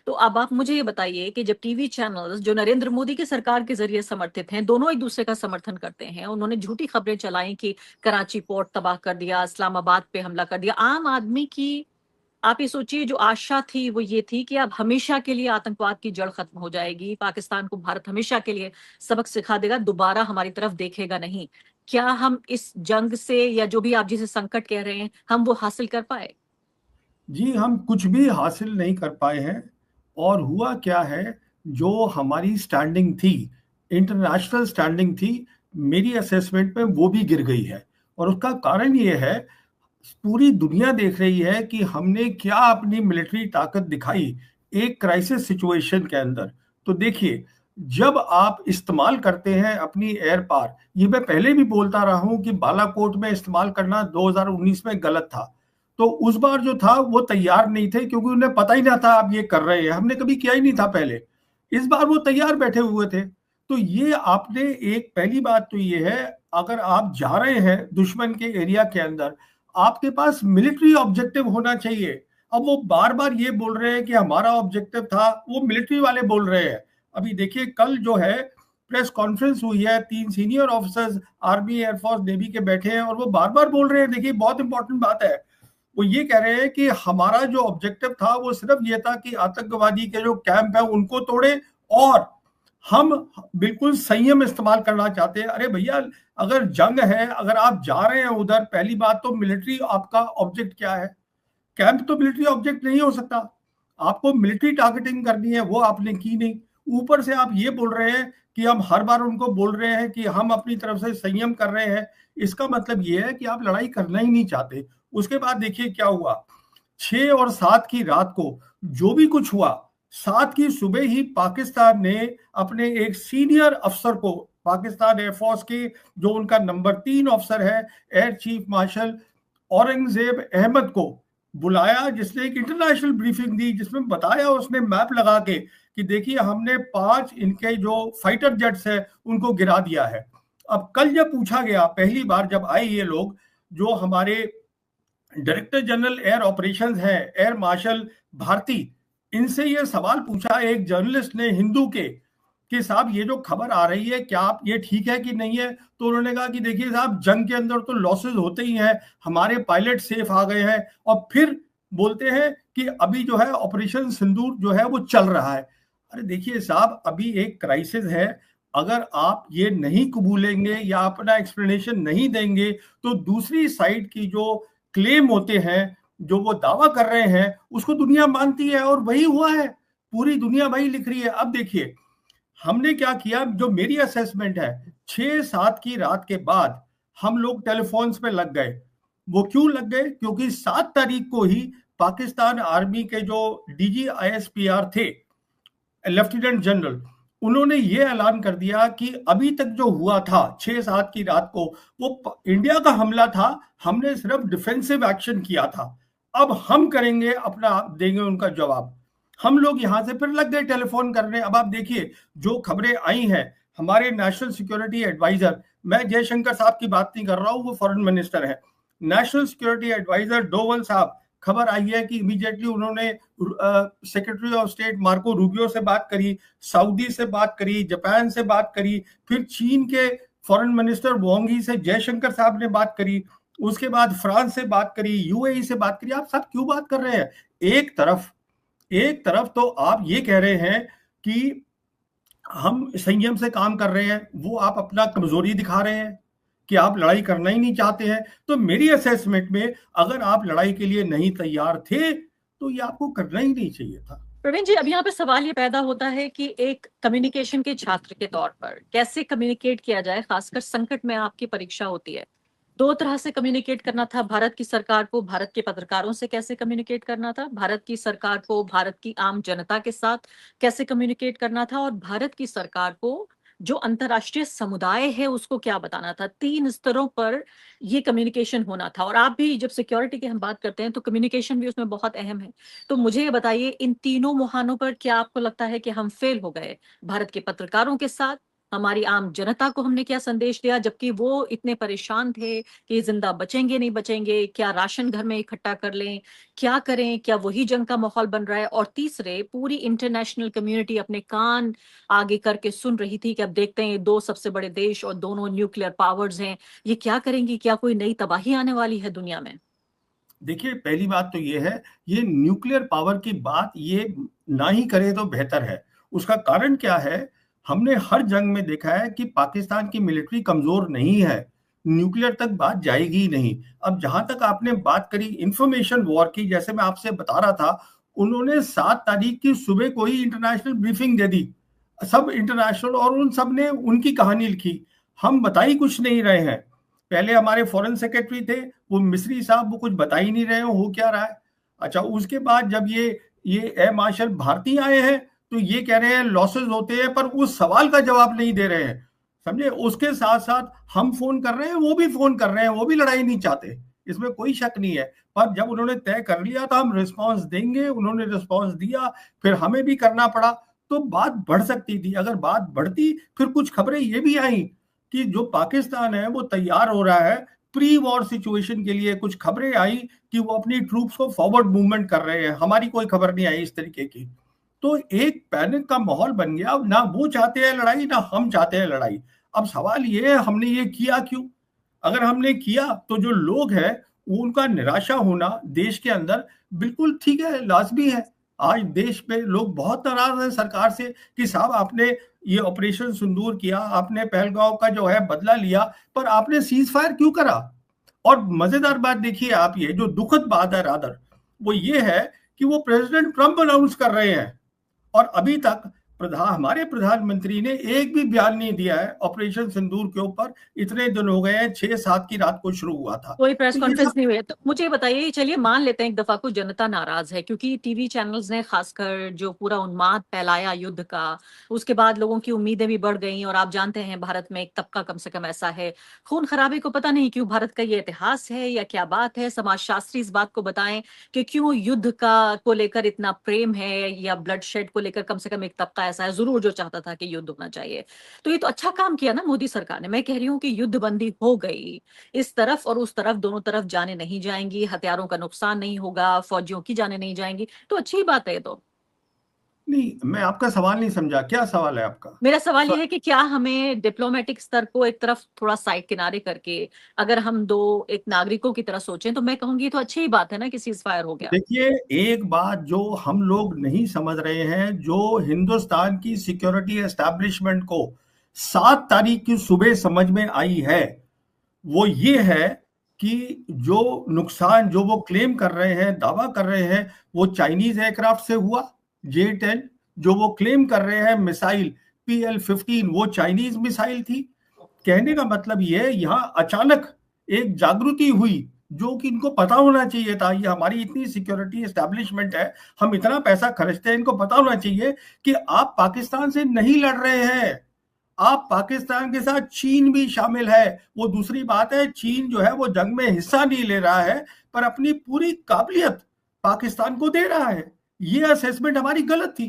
तो अब आप मुझे ये बताइए कि जब टीवी चैनल्स जो नरेंद्र मोदी की सरकार के जरिए समर्थित हैं, दोनों एक दूसरे का समर्थन करते हैं, उन्होंने झूठी खबरें चलाई कि कराची पोर्ट तबाह कर दिया, इस्लामाबाद पे हमला कर दिया। आम आदमी की, आप ये सोचिए, जो आशा थी वो ये थी कि अब हमेशा के लिए आतंकवाद की जड़ खत्म हो जाएगी, पाकिस्तान को भारत हमेशा के लिए सबक सिखा देगा, दोबारा हमारी तरफ देखेगा नहीं। क्या हम इस जंग से, या जो भी आप जिसे संकट कह रहे हैं, हम वो हासिल कर पाए? जी, हम कुछ भी हासिल नहीं कर पाए हैं। और हुआ क्या है, जो हमारी स्टैंडिंग थी, इंटरनेशनल स्टैंडिंग थी, मेरी असेसमेंट में वो भी गिर गई है। और उसका कारण ये है, पूरी दुनिया देख रही है कि हमने क्या अपनी मिलिट्री ताकत दिखाई एक क्राइसिस सिचुएशन के अंदर। तो देखिए, जब आप इस्तेमाल करते हैं अपनी एयर पावर, ये मैं पहले भी बोलता रहा हूं कि बालाकोट में इस्तेमाल करना 2019 में गलत था। तो उस बार जो था वो तैयार नहीं थे, क्योंकि उन्हें पता ही ना था आप ये कर रहे हैं, हमने कभी किया ही नहीं था पहले। इस बार वो तैयार बैठे हुए थे। तो ये आपने, एक पहली बात तो ये है, अगर आप जा रहे हैं दुश्मन के एरिया के अंदर, आपके पास मिलिट्री ऑब्जेक्टिव होना चाहिए। अब वो बार बार ये बोल रहे हैं कि हमारा ऑब्जेक्टिव था, वो मिलिट्री वाले बोल रहे हैं। अभी देखिए, कल जो है प्रेस कॉन्फ्रेंस हुई है, 3 senior officers army, air force, navy के बैठे हैं, और वो बार बार बोल रहे हैं, देखिए बहुत इंपॉर्टेंट बात है, वो ये कह रहे हैं कि हमारा जो ऑब्जेक्टिव था वो सिर्फ ये था कि आतंकवादी के जो कैंप है उनको तोड़े, और हम बिल्कुल संयम इस्तेमाल करना चाहते हैं। अरे भैया, अगर जंग है, अगर आप जा रहे हैं उधर, पहली बात तो मिलिट्री आपका ऑब्जेक्ट क्या है? कैंप तो मिलिट्री ऑब्जेक्ट नहीं हो सकता। आपको मिलिट्री टारगेटिंग करनी है, वो आपने की नहीं। ऊपर से आप ये बोल रहे हैं कि हम हर बार उनको बोल रहे हैं कि हम अपनी तरफ से संयम कर रहे हैं। इसका मतलब ये है कि आप लड़ाई करना ही नहीं चाहते। उसके बाद देखिए क्या हुआ, 6 और 7 की रात को जो भी कुछ हुआ, 7 की सुबह ही पाकिस्तान ने अपने एक सीनियर अफसर को, पाकिस्तान एयरफोर्स के जो उनका नंबर 3 अफसर है, air chief marshal Aurangzeb Ahmed को बुलाया, जिसने एक इंटरनेशनल ब्रीफिंग दी, जिसमें बताया उसने मैप लगा के कि देखिए हमने 5 इनके जो फाइटर जेट्स है उनको गिरा दिया है। अब कल जब पूछा गया, पहली बार जब आए ये लोग, जो हमारे डायरेक्टर जनरल एयर ऑपरेशंस है, एयर मार्शल भारती, इनसे ये सवाल पूछा एक जर्नलिस्ट ने, हिंदू के, कि साहब ये जो खबर आ रही है, क्या आप ये ठीक है कि नहीं है? तो उन्होंने कहा कि देखिए साहब, जंग के अंदर तो लॉसेस होते ही हैं, हमारे पायलट सेफ आ गए हैं। और फिर बोलते हैं कि अभी जो है ऑपरेशन सिंदूर जो है वो चल रहा है। अरे देखिए साहब, अभी एक क्राइसिस है। अगर आप ये नहीं कबूलेंगे या अपना एक्सप्लेनेशन नहीं देंगे, तो दूसरी साइड की जो क्लेम होते हैं, जो वो दावा कर रहे हैं, उसको दुनिया मानती है, और वही हुआ है। पूरी दुनिया वही लिख रही है। अब देखिए हमने क्या किया, जो मेरी असेसमेंट है, 6-7 की रात के बाद हम लोग टेलीफोन्स पे लग गए। वो क्यों लग गए? क्योंकि 7 तारीख को ही पाकिस्तान आर्मी के जो डीजी आईएसपीआर थे, लेफ्टिनेंट जनरल, उन्होंने ये ऐलान कर दिया कि अभी तक जो हुआ था 6-7 की रात को, वो इंडिया का हमला था, हमने सिर्फ डिफेंसिव एक्शन किया था। अब हम करेंगे अपना, देंगे उनका जवाब। हम लोग यहां से फिर लग गए टेलीफोन करने। अब आप देखिए जो खबरें आई हैं, हमारे नेशनल सिक्योरिटी एडवाइजर, मैं जयशंकर साहब की बात नहीं कर रहा हूं, वो फॉरेन मिनिस्टर है, नेशनल सिक्योरिटी एडवाइजर डोवल साहब, खबर आई है कि इमीडिएटली उन्होंने secretary of state Marco Rubio से बात करी, सऊदी से बात करी, जापान से बात करी, फिर चीन के फॉरेन मिनिस्टर वांग यी से जयशंकर साहब ने बात करी, उसके बाद फ्रांस से बात करी, यूएई से बात करी। आप सब क्यों बात कर रहे हैं? एक तरफ तो आप ये कह रहे हैं कि हम संयम से काम कर रहे हैं, वो आप अपना कमजोरी दिखा रहे हैं कि आप लड़ाई करना ही नहीं चाहते हैं। तो मेरी असेसमेंट में, अगर आप लड़ाई के लिए नहीं तैयार थे, तो ये आपको करना ही नहीं चाहिए था। प्रवीण जी, अब यहाँ पे सवाल ये पैदा होता है कि एक कम्युनिकेशन के छात्र के तौर पर कैसे कम्युनिकेट किया जाए, खासकर संकट में आपकी परीक्षा होती है। दो तरह से कम्युनिकेट करना था भारत की सरकार को, भारत के पत्रकारों से कैसे कम्युनिकेट करना था, भारत की सरकार को भारत की आम जनता के साथ कैसे कम्युनिकेट करना था, और भारत की सरकार को जो अंतर्राष्ट्रीय समुदाय है उसको क्या बताना था। 3 स्तरों पर ये कम्युनिकेशन होना था। और आप भी, जब सिक्योरिटी की हम बात करते हैं तो कम्युनिकेशन भी उसमें बहुत अहम है। तो मुझे ये बताइए, इन तीनों मुहानों पर क्या आपको लगता है कि हम फेल हो गए? भारत के पत्रकारों के साथ, हमारी आम जनता को हमने क्या संदेश दिया, जबकि वो इतने परेशान थे कि जिंदा बचेंगे नहीं बचेंगे, क्या राशन घर में इकट्ठा कर लें, क्या करें, क्या वही जंग का माहौल बन रहा है। और तीसरे, पूरी इंटरनेशनल कम्युनिटी अपने कान आगे करके सुन रही थी कि अब देखते हैं ये दो सबसे बड़े देश और दोनों न्यूक्लियर पावर्स हैं, ये क्या करेंगी, क्या कोई नई तबाही आने वाली है दुनिया में। देखिए, पहली बात तो ये है, ये न्यूक्लियर पावर की बात ये ना ही करे तो बेहतर है। उसका कारण क्या है? हमने हर जंग में देखा है कि पाकिस्तान की मिलिट्री कमजोर नहीं है, न्यूक्लियर तक बात जाएगी ही नहीं। अब जहां तक आपने बात करी इंफॉर्मेशन वॉर की, जैसे मैं आपसे बता रहा था, उन्होंने 7 तारीख की सुबह को ही इंटरनेशनल ब्रीफिंग दे दी, सब इंटरनेशनल, और उन सब ने उनकी कहानी लिखी। हम बता ही कुछ नहीं रहे हैं। पहले हमारे फॉरेन सेक्रेटरी थे, वो मिस्री साहब, वो कुछ बता ही नहीं रहे हो क्या रहा है। अच्छा, उसके बाद जब ये एयर मार्शल भारती आए हैं, तो ये कह रहे हैं लॉसेस होते हैं, पर उस सवाल का जवाब नहीं दे रहे हैं, समझे। उसके साथ साथ हम फोन कर रहे हैं, वो भी फोन कर रहे हैं, वो भी लड़ाई नहीं चाहते, इसमें कोई शक नहीं है। पर जब उन्होंने तय कर लिया था हम रिस्पांस देंगे, उन्होंने रिस्पांस दिया, फिर हमें भी करना पड़ा, तो बात बढ़ सकती थी। अगर बात बढ़ती, फिर कुछ खबरें ये भी आई कि जो पाकिस्तान है वो तैयार हो रहा है प्री वॉर सिचुएशन के लिए। कुछ खबरें आई कि वो अपनी ट्रूप्स को फॉरवर्ड मूवमेंट कर रहे हैं, हमारी कोई खबर नहीं आई इस तरीके की। तो एक पैनिक का माहौल बन गया। ना वो चाहते हैं लड़ाई, ना हम चाहते हैं लड़ाई। अब सवाल ये है, हमने ये किया क्यों? अगर हमने किया तो जो लोग हैं उनका निराशा होना देश के अंदर बिल्कुल ठीक है, लाजमी है। आज देश में लोग बहुत नाराज हैं सरकार से कि साहब आपने ये ऑपरेशन सिंदूर किया, आपने पहलगांव का जो है बदला लिया, पर आपने सीज फायर क्यों करा? और मजेदार बात देखिए आप, ये जो दुखद बात है रादर, वो ये है कि वो प्रेसिडेंट ट्रंप अनाउंस कर रहे हैं, और अभी तक हमारे प्रधानमंत्री ने एक भी बयान नहीं दिया है ऑपरेशन सिंदूर के ऊपर। इतने दिन हो गए हैं, 6-7 की रात को शुरू हुआ था। कोई प्रेस तो ये कॉन्फ्रेंस सब नहीं हुई है। तो मुझे ये बताइए, चलिए मान लेते हैं एक दफा को जनता नाराज है क्योंकि टीवी चैनल्स ने खासकर जो पूरा उन्माद फैलाया युद्ध का, उसके बाद लोगों की उम्मीदें भी बढ़ गई। और आप जानते हैं भारत में एक तबका कम से कम ऐसा है, खून खराबे को पता नहीं क्यों, भारत का ये इतिहास है या क्या बात है, समाजशास्त्री इस बात को बताएं कि क्यों युद्ध का को लेकर इतना प्रेम है, या ब्लड शेड को लेकर कम से कम एक तबका ऐसा है जरूर जो चाहता था कि युद्ध होना चाहिए। तो ये तो अच्छा काम किया ना मोदी सरकार ने। मैं कह रही हूँ कि युद्ध बंदी हो गई, इस तरफ और उस तरफ दोनों तरफ जाने नहीं जाएंगी, हथियारों का नुकसान नहीं होगा, फौजियों की जाने नहीं जाएंगी, तो अच्छी बात है ये तो। नहीं, मैं आपका सवाल नहीं समझा, क्या सवाल है आपका? मेरा सवाल ये है कि क्या हमें डिप्लोमेटिक स्तर को एक तरफ थोड़ा साइड किनारे करके, अगर हम दो एक नागरिकों की तरह सोचें, तो मैं कहूंगी तो अच्छी ही बात है ना कि सीज फायर हो गया। देखिए, एक बात जो हम लोग नहीं समझ रहे हैं, जो हिंदुस्तान की सिक्योरिटी एस्टैब्लिशमेंट को 7 तारीख की सुबह समझ में आई है, वो ये है कि जो नुकसान जो वो क्लेम कर रहे हैं, दावा कर रहे हैं, वो चाइनीज एयरक्राफ्ट से हुआ। J-10 जो वो क्लेम कर रहे हैं मिसाइल PL-15, वो चाइनीज मिसाइल थी। कहने का मतलब ये है, यहाँ अचानक एक जागृति हुई जो कि इनको पता होना चाहिए था। ये हमारी इतनी सिक्योरिटी एस्टैब्लिशमेंट है, हम इतना पैसा खर्चते हैं, इनको पता होना चाहिए कि आप पाकिस्तान से नहीं लड़ रहे हैं, आप पाकिस्तान के साथ चीन भी शामिल है। वो दूसरी बात है, चीन जो है वो जंग में हिस्सा नहीं ले रहा है, पर अपनी पूरी काबिलियत पाकिस्तान को दे रहा है। ये असेसमेंट हमारी गलत थी,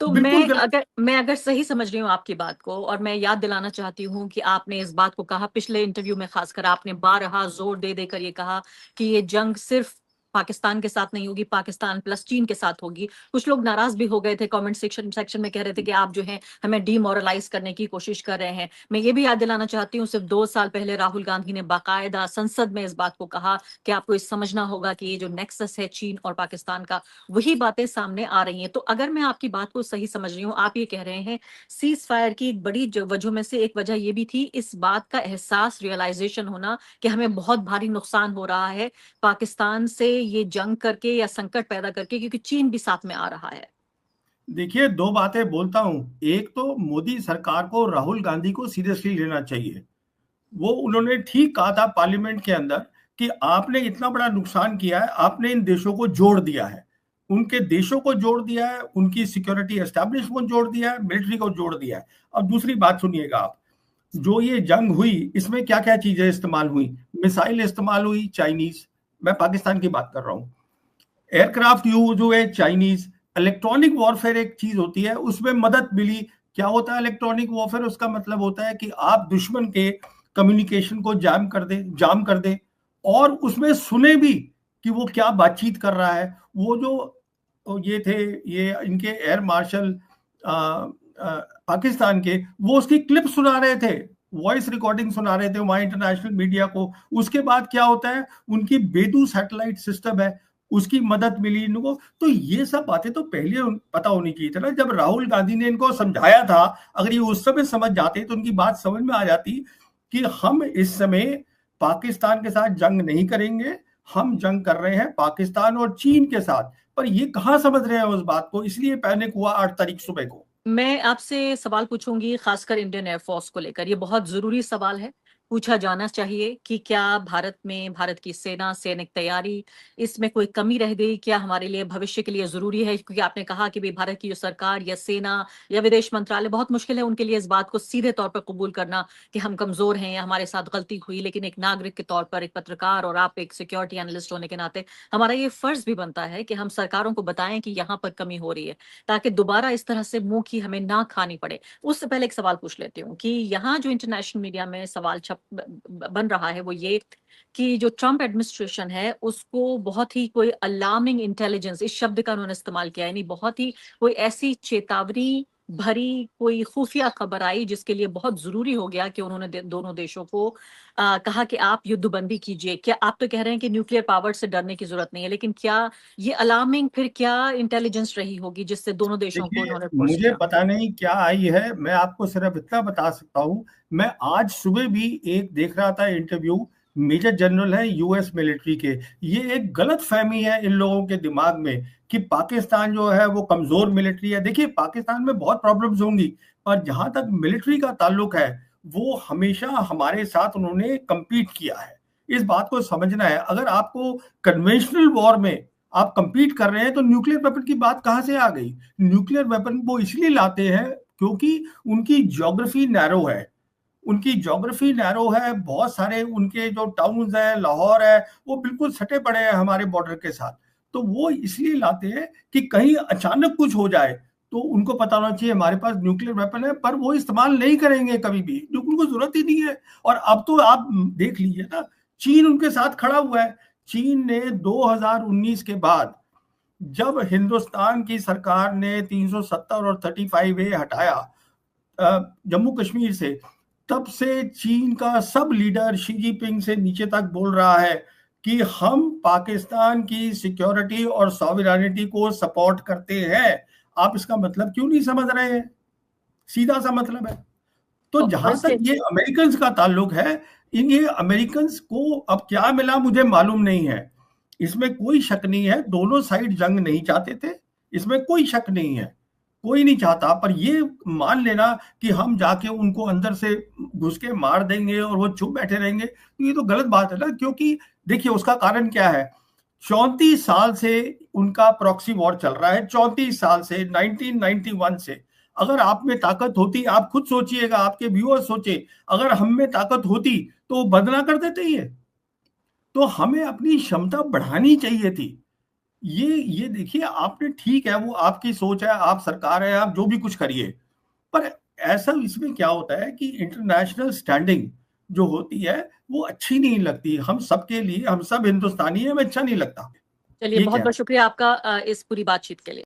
तो बिल्कुल गलत। मैं अगर सही समझ रही हूँ आपकी बात को, और मैं याद दिलाना चाहती हूँ कि आपने इस बात को कहा पिछले इंटरव्यू में, खासकर आपने बारहा जोर दे देकर ये कहा कि ये जंग सिर्फ पाकिस्तान के साथ नहीं होगी, पाकिस्तान प्लस चीन के साथ होगी। कुछ लोग नाराज भी हो गए थे, कमेंट सेक्शन में कह रहे थे कि आप जो है हमें डीमोरलाइज करने की कोशिश कर रहे हैं। मैं ये भी याद दिलाना चाहती हूँ, सिर्फ 2 साल पहले राहुल गांधी ने बाकायदा संसद में इस बात को कहा कि आपको इस समझना होगा कि ये जो नेक्सस है चीन और पाकिस्तान का, वही बातें सामने आ रही हैं। तो अगर मैं आपकी बात को सही समझ रही हूँ, आप ये कह रहे हैं सीज फायर की एक बड़ी वजह में से एक वजह ये भी थी इस बात का एहसास, रियलाइजेशन होना कि हमें बहुत भारी नुकसान हो रहा है पाकिस्तान से ये जंग करके या संकट पैदा करके, क्योंकि चीन भी साथ में आ रहा है। देखिए, दो बातें बोलता हूं। एक तो मोदी सरकार को राहुल गांधी को सीरियसली लेना चाहिए। वो उन्होंने ठीक कहा था पार्लियामेंट के अंदर कि आपने इतना बड़ा नुकसान किया है, आपने इन देशों को जोड़ दिया है, उनके देशों को जोड़ दिया है, उनकी सिक्योरिटी एस्टैब्लिशमेंट को जोड़ दिया है, मिलिट्री को जोड़ दिया है। अब दूसरी बात सुनिएगा आप, जो ये जंग हुई इसमें क्या क्या चीजें इस्तेमाल हुई? मिसाइल इस्तेमाल हुई चाइनीज, मैं पाकिस्तान की बात कर रहा हूं। एयरक्राफ्ट यूज हुए चाइनीज। इलेक्ट्रॉनिक वॉरफेयर एक चीज होती है, उसमें मदद मिली क्या होता है इलेक्ट्रॉनिक वॉरफेयर? उसका मतलब होता है कि आप दुश्मन के कम्युनिकेशन को जाम कर दे, और उसमें सुने भी कि वो क्या बातचीत कर रहा है। वो जो ये थे, ये इनके एयर मार्शल पाकिस्तान के, वो उसकी क्लिप सुना रहे थे, वॉइस रिकॉर्डिंग सुना रहे थे वहां इंटरनेशनल मीडिया को। उसके बाद क्या होता है, उनकी बेदू सैटेलाइट सिस्टम है, उसकी मदद मिली इनको। तो ये सब बातें तो पहले पता होनी चाहिए था ना, जब राहुल गांधी ने इनको समझाया था। अगर ये उस समय समझ जाते तो उनकी बात समझ में आ जाती कि हम इस समय पाकिस्तान के साथ जंग नहीं करेंगे, हम जंग कर रहे हैं पाकिस्तान और चीन के साथ। पर ये कहाँ समझ रहे हैं उस बात को, इसलिए पैनिक हुआ 8 तारीख सुबह को। मैं आपसे सवाल पूछूंगी खासकर इंडियन एयरफोर्स को लेकर। ये बहुत जरूरी सवाल है, पूछा जाना चाहिए कि क्या भारत में भारत की सेना, सैनिक तैयारी, इसमें कोई कमी रह गई क्या, हमारे लिए भविष्य के लिए जरूरी है? क्योंकि आपने कहा कि भाई भारत की जो सरकार या सेना या विदेश मंत्रालय, बहुत मुश्किल है उनके लिए इस बात को सीधे तौर पर कबूल करना कि हम कमजोर हैं या हमारे साथ गलती हुई। लेकिन एक नागरिक के तौर पर, एक पत्रकार और आप एक सिक्योरिटी एनालिस्ट होने के नाते, हमारा ये फर्ज भी बनता है कि हम सरकारों को बताएं कि यहाँ पर कमी हो रही है, ताकि दोबारा इस तरह से मुंह की हमें ना खानी पड़े। उससे पहले एक सवाल पूछ लेती हूँ कि यहाँ जो इंटरनेशनल मीडिया में सवाल बन रहा है वो ये कि जो ट्रम्प एडमिनिस्ट्रेशन है उसको बहुत ही कोई अलार्मिंग इंटेलिजेंस, इस शब्द का उन्होंने इस्तेमाल किया है, यानी बहुत ही कोई ऐसी चेतावनी भरी कोई खुफिया खबर आई जिसके लिए बहुत जरूरी हो गया कि उन्होंने दोनों देशों को कहा कि आप युद्धबंदी कीजिए। क्या आप तो कह रहे हैं कि न्यूक्लियर पावर से डरने की जरूरत नहीं है, लेकिन क्या ये अलार्मिंग फिर क्या इंटेलिजेंस रही होगी जिससे दोनों देशों को देखिए, इन्होंने फोर्स मुझे किया? पता नहीं क्या आई है, मैं आपको सिर्फ इतना बता सकता हूँ। मैं आज सुबह भी एक देख रहा था इंटरव्यू, मेजर जनरल है यूएस मिलिट्री के। ये एक गलत फहमी है इन लोगों के दिमाग में कि पाकिस्तान जो है वो कमजोर मिलिट्री है। देखिए, पाकिस्तान में बहुत प्रॉब्लम्स होंगी, पर जहां तक मिलिट्री का ताल्लुक है, वो हमेशा हमारे साथ उन्होंने compete किया है। इस बात को समझना है। अगर आपको कन्वेंशनल वॉर में आप compete कर रहे हैं, तो न्यूक्लियर वेपन की बात कहां से आ गई? न्यूक्लियर वेपन वो इसलिए लाते हैं क्योंकि उनकी ज्योग्राफी नैरो है। उनकी ज्योग्राफी नैरो है, बहुत सारे उनके जो टाउन्स है, लाहौर है, वो बिल्कुल सटे पड़े हैं हमारे बॉर्डर के साथ। तो वो इसलिए लाते हैं कि कहीं अचानक कुछ हो जाए तो उनको पता होना चाहिए हमारे पास न्यूक्लियर वेपन है, पर वो इस्तेमाल नहीं करेंगे कभी भी, जो उनको जरूरत ही नहीं है। और अब तो आप देख लीजिए ना, चीन उनके साथ खड़ा हुआ है। चीन ने 2019 के बाद, जब हिंदुस्तान की सरकार ने 370 और 35A हटाया जम्मू कश्मीर से, तब से चीन का सब लीडर शी जिनपिंग से नीचे तक बोल रहा है कि हम पाकिस्तान की सिक्योरिटी और सॉवरेनिटी को सपोर्ट करते हैं। आप इसका मतलब क्यों नहीं समझ रहे हैं? सीधा सा मतलब है। तो जहां तक वैसे ये अमेरिकन का ताल्लुक है, इन ये अमेरिकन को अब क्या मिला मुझे मालूम नहीं है। इसमें कोई शक नहीं है, दोनों साइड जंग नहीं चाहते थे, इसमें कोई शक नहीं है, कोई नहीं चाहता। पर ये मान लेना कि हम जाके उनको अंदर से घुस के मार देंगे और वो चुप बैठे रहेंगे, तो ये तो गलत बात है ना। क्योंकि देखिए, उसका कारण क्या है, 34 साल से उनका प्रॉक्सी वॉर चल रहा है, 34 साल से, 1991 से। अगर आप में ताकत होती, आप खुद सोचिएगा, आपके व्यूअर्स सोचे, अगर हम में ताकत होती तो बंद ना कर देते ये। तो हमें अपनी क्षमता बढ़ानी चाहिए थी। ये देखिए, आपने, ठीक है, वो आपकी सोच है, आप सरकार है, आप जो भी कुछ करिए, पर ऐसा इसमें क्या होता है कि इंटरनेशनल स्टैंडिंग जो होती है वो अच्छी नहीं लगती हम सबके लिए। हम सब हिंदुस्तानी हैं, हमें अच्छा नहीं लगता। चलिए, ये बहुत क्या बहुत शुक्रिया आपका इस पूरी बातचीत के लिए।